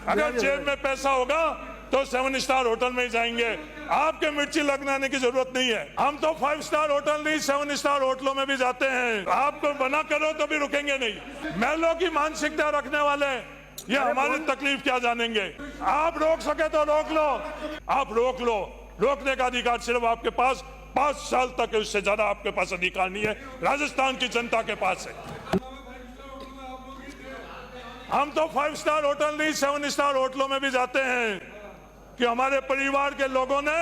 अगर जेब में पैसा होगा तो 7 स्टार होटल में ही जाएंगे। आपके मिर्ची लगने की जरूरत नहीं है। हम तो 5 स्टार होटल नहीं 7 स्टार होटलों में भी जाते हैं। आपको मना करो तो भी रुकेंगे नहीं। महलों की मानसिकता रखने वाले ये हमारी तकलीफ क्या जानेंगे। आप रोक सके तो रोक लो, आप रोक लो। रोकने का अधिकार सिर्फ आपके पास 5 साल तक है, उससे ज्यादा आपके पास अधिकार नहीं है। राजस्थान की जनता के पास है। हम तो 5 स्टार होटल नहीं 7 स्टार होटलों में भी जाते हैं कि हमारे परिवार के लोगों ने,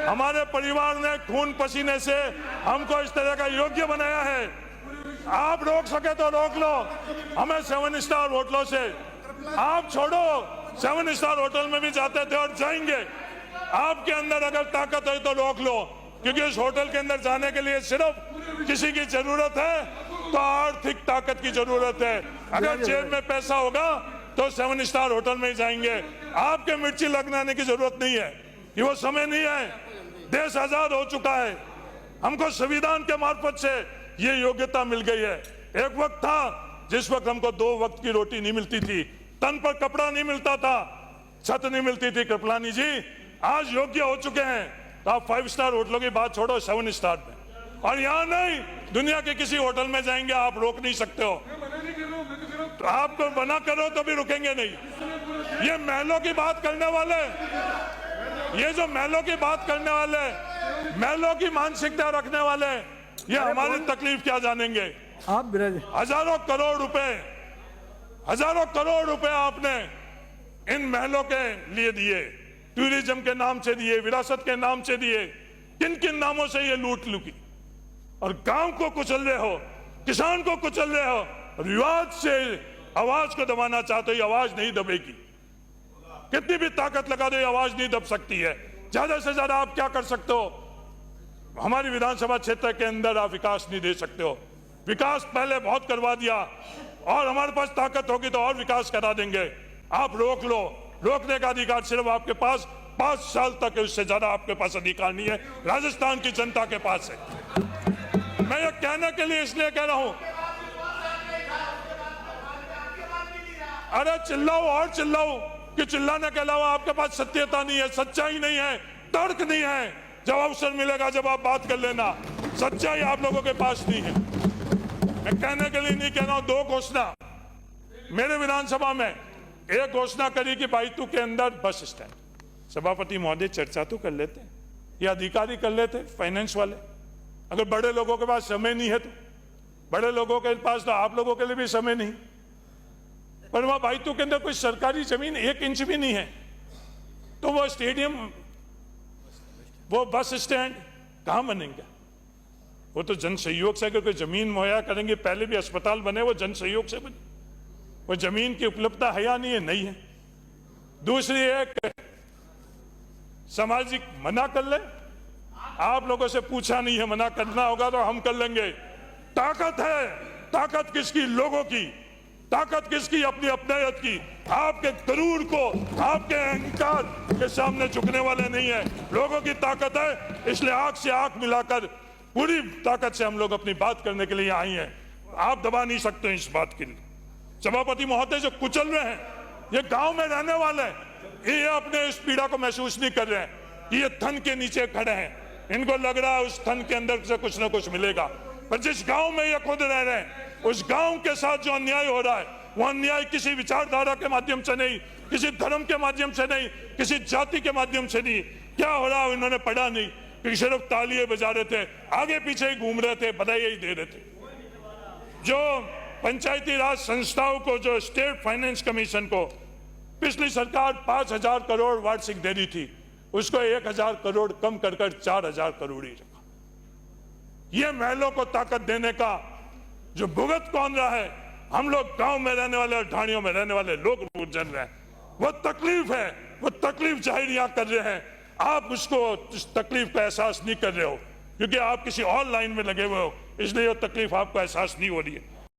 हमारे परिवार ने खून पसीने से हमको इस तरह का योग्य बनाया है। आप रोक सके तो रोक लो। हमें 7 स्टार होटलों से आप छोड़ो, 7 स्टार होटल में भी जाते थे और जाएंगे। आपके अंदर अगर ताकत है तो रोक लो, क्योंकि इस होटल के अंदर जाने के लिए सिर्फ किसी की जरूरत है तो आर्थिक ताकत की जरूरत है। अगर जेब में पैसा होगा तो 7 स्टार होटल में ही जाएंगे। आपके मिर्ची लगने की जरूरत नहीं है कि वो समय नहीं है। देश आजाद हो चुका है। हमको संविधान के मार्फत से ये योग्यता मिल गई है। एक वक्त था जिस वक्त हमको 2 वक्त की रोटी नहीं मिलती थी, तन पर कपड़ा नहीं मिलता था, छत नहीं मिलती थी। कृपलानी जी आज योग्य हो चुके हैं। तो आप 5 स्टार होटलों की बात छोड़ो, 7 स्टार में, और यहाँ नहीं दुनिया के किसी होटल में जाएंगे। आप रोक नहीं सकते हो। तो आपको मना करो तो भी रुकेंगे नहीं। ये महलों की बात करने वाले, ये जो महलों की बात करने वाले, महलों की मानसिकता रखने वाले, ये हमारी तकलीफ क्या जानेंगे। आप हजारों करोड़ रुपए आपने इन महलों के लिए दिए, टूरिज्म के नाम से दिए, विरासत के नाम से दिए। किन किन नामों से ये लूट लुकी, और गांव को कुचल रहे हो, किसान को कुचल रहे हो। विवाद से आवाज को दबाना चाहते हो, आवाज नहीं दबेगी। कितनी भी ताकत लगा दो, आवाज नहीं दब सकती है। ज्यादा से ज्यादा आप क्या कर सकते हो, हमारी विधानसभा क्षेत्र के अंदर आप विकास नहीं दे सकते हो। विकास पहले बहुत करवा दिया, और हमारे पास ताकत होगी तो और विकास करा देंगे। आप रोक लो। रोकने का अधिकार सिर्फ आपके पास 5 साल तक है, उससे ज्यादा आपके पास अधिकार नहीं है। राजस्थान की जनता के पास है। मैं ये कहने के लिए इसलिए कह रहा हूं, अरे चिल्लाओ और चिल्लाओ कि चिल्लाने के अलावा आपके पास सत्यता नहीं है, सच्चाई नहीं है, तर्क नहीं है। जब अवसर मिलेगा जब आप बात कर लेना। सच्चाई आप लोगों के पास नहीं है। मैं कहने के लिए नहीं कह रहा हूं। 2 घोषणा मेरे विधानसभा में, एक घोषणा करी कि बाइतू के अंदर बस स्टैंड। सभापति महोदय चर्चा तो कर लेते, ये अधिकारी कर लेते, फाइनेंस वाले। अगर बड़े लोगों के पास समय नहीं है तो बड़े लोगों के पास, तो आप लोगों के लिए भी समय नहीं। पर वहां बाइतू के अंदर कोई सरकारी जमीन 1 इंच भी नहीं है, तो वो स्टेडियम, वो बस स्टैंड कहां बनेंगे। वो तो जन सहयोग से अगर कोई जमीन मुहैया करेंगे, पहले भी अस्पताल बने वो जन सहयोग से बने। वो जमीन की उपलब्धता है या नहीं है, नहीं है। दूसरी एक सामाजिक मना कर ले, आप लोगों से पूछा नहीं है, मना करना होगा तो हम कर लेंगे। ताकत है, ताकत किसकी, लोगों की। ताकत किसकी, अपनी अपनायत की। आपके गरूर को, आपके अहंकार के सामने झुकने वाले नहीं है। लोगों की ताकत है, इसलिए आंख से आंख मिलाकर पूरी ताकत से हम लोग अपनी बात करने के लिए आई हैं। आप दबा नहीं सकते इस बात के लिए। सभापति महोदय जो कुचल रहे हैं, ये गांव में रहने वाले हैं, ये अपने इस पीड़ा को महसूस नहीं कर रहे हैं कि ये थन के नीचे खड़े हैं। इनको लग रहा है उस थन के अंदर से कुछ ना कुछ मिलेगा, पर जिस गांव में ये खुद रह रहे हैं, उस गांव के साथ जो अन्याय हो रहा है, वो अन्याय किसी विचारधारा के माध्यम से नहीं, किसी धर्म के माध्यम से नहीं, किसी जाति के माध्यम से नहीं। क्या हो रहा है उन्होंने पढ़ा नहीं, कि सिर्फ तालियां बजा रहे थे, आगे पीछे ही घूम रहे थे, बधाई ही दे रहे थे। जो पंचायती राज संस्थाओं को, जो स्टेट फाइनेंस कमीशन को पिछली सरकार 5,000 करोड़ वार्षिक दे रही थी, उसको 1,000 करोड़ कम कर 4,000 करोड़ ही रखा। ये महलों को ताकत देने का जो भुगत कौन रहा है, हम लोग गांव में रहने वाले और ढाणियों में रहने वाले लोग जन रहे हैं। वो तकलीफ है, वो तकलीफ जाहिर यहां कर रहे हैं। आप उसको, इस तकलीफ का एहसास नहीं कर रहे हो, क्योंकि आप किसी और लाइन में लगे हुए हो, इसलिए वो तकलीफ आपको एहसास नहीं हो रही है।